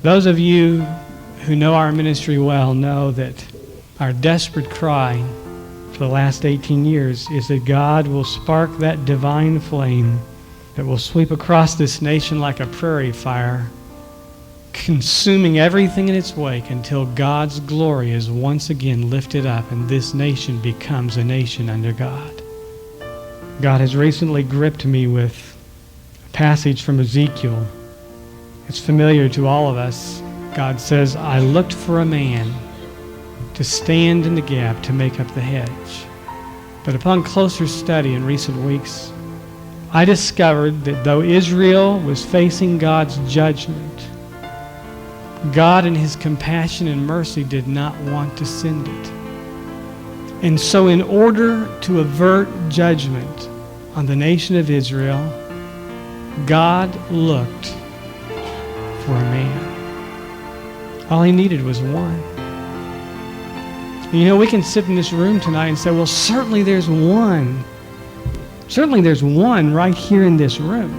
Those of you who know our ministry well know that our desperate cry for the last 18 years is that God will spark that divine flame that will sweep across this nation like a prairie fire, consuming everything in its wake until God's glory is once again lifted up and this nation becomes a nation under God. God has recently gripped me with a passage from Ezekiel. It's familiar to all of us. God says, I looked for a man to stand in the gap to make up the hedge. But upon closer study in recent weeks, I discovered that though Israel was facing God's judgment, God in his compassion and mercy did not want to send it. And so in order to avert judgment on the nation of Israel, God looked for a man. All he needed was one. You know, we can sit in this room tonight and say, well, certainly there's one. Certainly there's one right here in this room.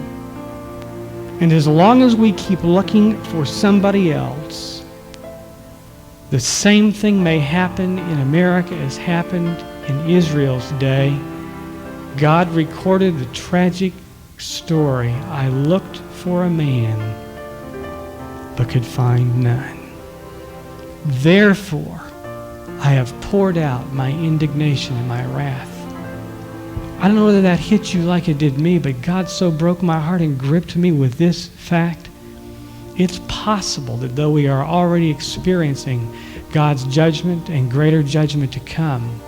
And as long as we keep looking for somebody else, the same thing may happen in America as happened in Israel's day. God recorded the tragic story. I looked for a man, but could find none. Therefore, I have poured out my indignation and my wrath. I don't know whether that hit you like it did me, but God so broke my heart and gripped me with this fact. It's possible that though we are already experiencing God's judgment and greater judgment to come,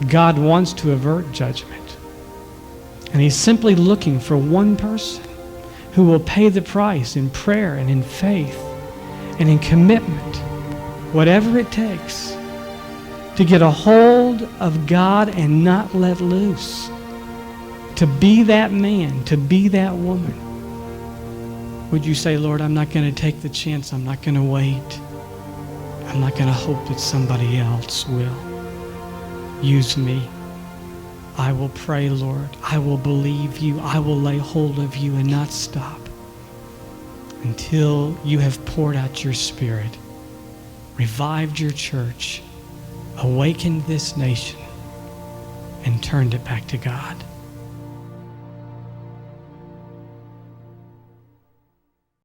God wants to avert judgment. And he's simply looking for one person who will pay the price in prayer and in faith and in commitment, whatever it takes, to get a hold of God and not let loose. To be that man, to be that woman. Would you say, Lord, I'm not going to take the chance. I'm not going to wait. I'm not going to hope that somebody else will use me. I will pray, Lord. I will believe you. I will lay hold of you and not stop until you have poured out your Spirit, revived your church, awakened this nation, and turned it back to God.